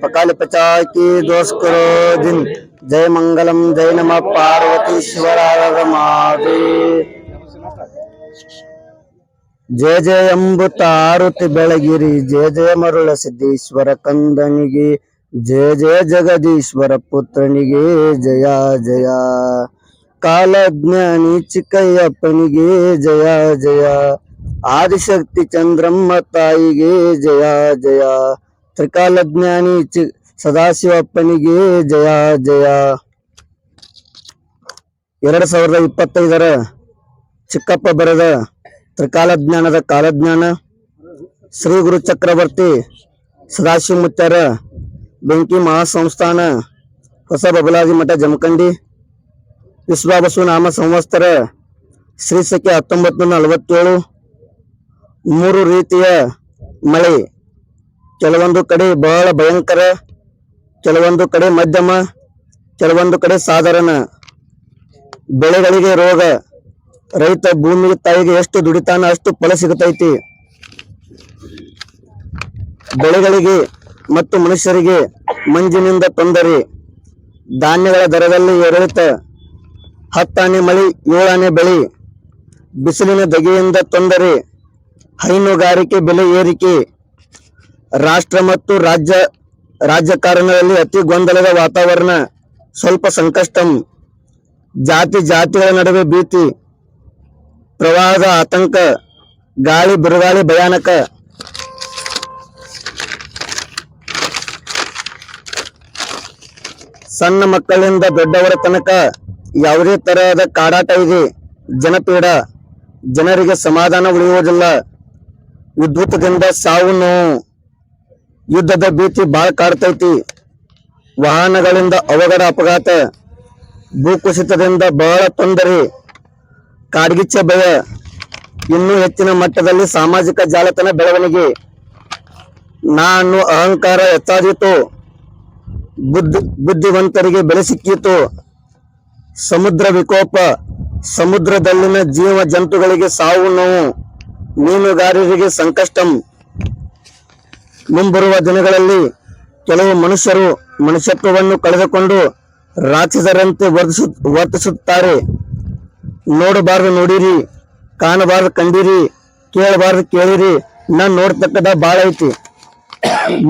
पकाल पचा की दोष करो दिन। जय मंगलम जय नमः पार्वतीश्वराय महादेव। जय जय अंबुतारुति बेಳಗಿರಿ जय जय मरुಳ सिद्धेश्वर कंदनिगे जय जय जगदीश्वर पुत्रनिगे जय जय कालज्ञानी चिಕ್ಕಯ್ಯಪ್ಪನಿಗೆ जय जय आदिशक्ति चंद्रಮ್ಮ ತಾಯಿಗೆ जय जय त्रिकालज्ञानी ಸದಾಶಿವಪ್ಪನಿಗೆ जय जय 2025 ಚಿಕ್ಕಪ್ಪ ಬರೆದ ತ್ರಿಕಾಲಜ್ಞಾನದ ಕಾಲಜ್ಞಾನ ಶ್ರೀ ಗುರು ಚಕ್ರವರ್ತಿ ಸದಾಶಿವ ಮುತ್ಯಾರ ಬೆಂಕಿ ಮಹಾಸಂಸ್ಥಾನ ಹೊಸ ಬಬಲಾದಿ ಮಠ ಜಮಖಂಡಿ ವಿಶ್ವಾವಸು ನಾಮ ಸಂವತ್ಸರ ಶ್ರೀ ಸಖಿ 1947 ಮೂರು ರೀತಿಯ ಮಳೆ, ಕೆಲವೊಂದು ಕಡೆ ಬಹಳ ಭಯಂಕರ, ಕೆಲವೊಂದು ಕಡೆ ಮಧ್ಯಮ, ಕೆಲವೊಂದು ಕಡೆ ಸಾಧಾರಣ. ಬೆಳೆಗಳಿಗೆ ರೋಗ, ರೈತ ಭೂಮಿಗೆ ತಾಯಿಗೆ ಎಷ್ಟು ದುಡಿತಾನ ಅಷ್ಟು ಫಲ ಸಿಗುತ್ತೈತಿ. ಬೆಳೆಗಳಿಗೆ ಮತ್ತು ಮನುಷ್ಯರಿಗೆ ಮಂಜಿನಿಂದ ತೊಂದರೆ, ಧಾನ್ಯಗಳ ದರದಲ್ಲಿ ಏರಿಳಿತ, 10 ಆನೆ ಮಳಿ 7 ಆನೆ ಬೆಳೆ, ಬಿಸಿಲಿನ ಧಗೆಯಿಂದ ತೊಂದರೆ, ಹೈನುಗಾರಿಕೆ ಬೆಲೆ ಏರಿಕೆ, ರಾಷ್ಟ್ರ ಮತ್ತು ರಾಜಕಾರಣದಲ್ಲಿ ಅತಿ ಗೊಂದಲದ ವಾತಾವರಣ, ಸ್ವಲ್ಪ ಸಂಕಷ್ಟಂ, ಜಾತಿಗಳ ನಡುವೆ ಭೀತಿ, ಪ್ರವಾಹದ ಆತಂಕ, ಗಾಳಿ ಬಿರುಗಾಳಿ ಭಯಾನಕ. ಸಣ್ಣ ಮಕ್ಕಳಿಂದ ದೊಡ್ಡವರ ತನಕ ಯಾವುದೇ ತರಹದ ಕಾಡಾಟ ಇದೆ. ಜನಪೀಡ, ಜನರಿಗೆ ಸಮಾಧಾನ ಉಳಿಯುವುದಿಲ್ಲ. ವಿದ್ಯುತ್ದಿಂದ ಸಾವು ನೋವು, ಯುದ್ಧದ ಭೀತಿ ಬಾಳ ಕಾಡ್ತೈತಿ. ವಾಹನಗಳಿಂದ ಅವಘಡ ಅಪಘಾತ, ಭೂಕುಸಿತದಿಂದ ಬಹಳ ತೊಂದರೆ, ಕಾಡ್ಗಿಚ್ಚ ಭಯ, ಇನ್ನೂ ಹೆಚ್ಚಿನ ಮಟ್ಟದಲ್ಲಿ ಸಾಮಾಜಿಕ ಜಾಲತಾಣ ಬೆಳವಣಿಗೆ, ನಾನು ಅಹಂಕಾರ ಹೆಚ್ಚಾದೀತು, ಬುದ್ಧಿವಂತರಿಗೆ ಬೆಲೆ ಸಿಕ್ಕಿತು, ಸಮುದ್ರ ವಿಕೋಪ, ಸಮುದ್ರದಲ್ಲಿನ ಜೀವ ಜಂತುಗಳಿಗೆ ಸಾವು ನೋವು, ಮೀನುಗಾರರಿಗೆ ಸಂಕಷ್ಟಂ. ಮುಂಬರುವ ದಿನಗಳಲ್ಲಿ ಕೆಲವು ಮನುಷ್ಯರು ಮನುಷ್ಯತ್ವವನ್ನು ಕಳೆದುಕೊಂಡು ರಾಕ್ಷಸರಂತೆ ವರ್ತಿಸುತ್ತಾರೆ. ನೋಡಬಾರದು ನೋಡಿರಿ, ಕಾಣಬಾರದು ಕಂಡಿರಿ, ಕೇಳಬಾರದು ಕೇಳಿರಿ. ನಾನು ನೋಡ್ತಕ್ಕದ ಬಾಳ ಐತಿ.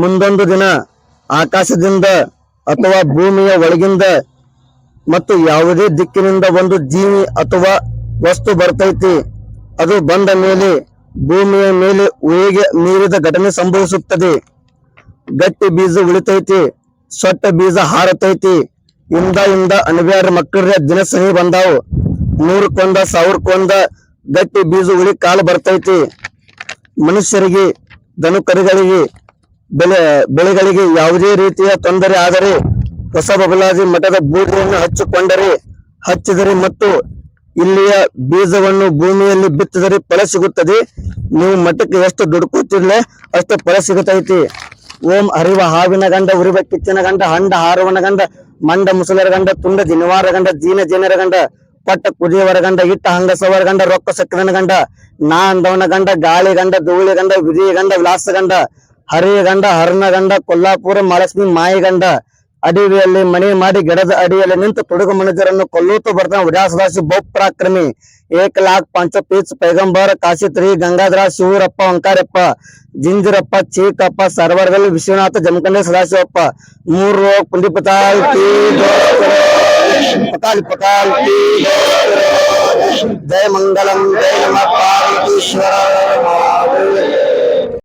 ಮುಂದೊಂದು ದಿನ ಆಕಾಶದಿಂದ ಅಥವಾ ಭೂಮಿಯ ಒಳಗಿಂದ ಮತ್ತು ಯಾವುದೇ ದಿಕ್ಕಿನಿಂದ ಒಂದು ಜೀವಿ ಅಥವಾ ವಸ್ತು ಬರ್ತೈತಿ. ಅದು ಬಂದ ಮೇಲೆ ಭೂಮಿಯ ಮೇಲೆ ಊಹೆಗೆ ಮೀರಿದ ಘಟನೆ ಸಂಭವಿಸುತ್ತದೆ. ಗಟ್ಟಿ ಬೀಜ ಉಳಿತೈತಿ, ಸೊಟ್ಟ ಬೀಜ ಹಾರತೈತಿ. ಇಂದ ಅನ್ವ್ಯಾರ ಮಕ್ಕಳ ದಿನ ಸಹಿ ಬಂದಾವು. 100ಕೊಂದ 1000ಕೊಂದ ಗಟ್ಟಿ ಬೀಜ ಉಳಿ ಕಾಲ ಬರ್ತೈತಿ. ಮನುಷ್ಯರಿಗೆ, ದನು ಕರುಗಳಿಗೆ, ಬೆಳೆಗಳಿಗೆ ಯಾವುದೇ ರೀತಿಯ ತೊಂದರೆ ಆದರೆ ಹೊಸ ಬಬಲಾದಿ ಮಠದ ಬೂದಿಯನ್ನು ಹಚ್ಚಿದರೆ ಮತ್ತು ಇಲ್ಲಿಯ ಬೀಜವನ್ನು ಭೂಮಿಯಲ್ಲಿ ಬಿತ್ತಿದರೆ ಫಲ ಸಿಗುತ್ತದೆ. ನೀವು ಮಠಕ್ಕೆ ಎಷ್ಟು ದುಡ್ಕೋತಿರ್ಲೆ ಅಷ್ಟು ಫಲ ಸಿಗುತ್ತೈತಿ. ಓಂ ಹರಿವ ಹಾವಿನ ಗಂಡ, ಉರಿವ ಕಿಚ್ಚಿನ ಗಂಡ, ಹಂಡ ಹಾರುವನ ಗಂಡ, ಮಂಡ ಮುಸಲರ ಗಂಡ, ತುಂಡ ದಿನವಾರ ಗಂಡ, ಜೀನರ ಗಂಡ, ಪಟ್ಟ ಕುದಿಯವರ ಗಂಡ, ಇಟ್ಟ ಹಂಗಸವರ ಗಂಡ, ರೊಕ್ಕ ಸಕ್ಕದನ ಗಂಡ, ನಾ ಅಂದವನ ಗಂಡ, ಗಾಳಿ ಗಂಡ, ಧೂಳಿ ಗಂಡ, ವಿಧಿಯ ಗಂಡ, ವಿಲಾಸ ಗಂಡ, ಹರಿಯ ಗಂಡ, ಹರನ ಗಂಡ, ಕೊಲ್ಲಾಪುರ ಮಹಾಲಕ್ಷ್ಮಿ ಮಾಯಿ ಗಂಡ, ಅಡವಿಯಲ್ಲಿ ಮನೆ ಮಾಡಿ ಗಿಡದ ಅಡಿಯಲ್ಲಿ ನಿಂತು ತುಡುಗು ಮನುಜರನ್ನು ಕೊಲ್ಲೂತು ಬರ್ತಾನೆ ಉಡಾಸದಾಸಿ ಬಹುಪರಾಕ್ರಮಿ. 1,05,5 ಪೀಚ್ ಪೈಗಂಬರ ಕಾಶಿತ್ರಿ ಗಂಗಾಧರ ಶಿವರಪ್ಪ ವಂಕಾರಪ್ಪ ಜಿಂಜಿರಪ್ಪ ಚೀಕಪ್ಪ ಸರ್ವರ್ಗಲ್ಲಿ ವಿಶ್ವನಾಥ ಜಮಖಂಡಿ ಸದಾಶಿವಪ್ಪ 3 ರೋಗ ಪುಂಡಿಪತಾಲ್ ಪಕಾಲ್ ಜಯ ಮಂಗಲಂ ಜಯ ನಮಃ ಪಾರ್ವತೀಶ್ವರ.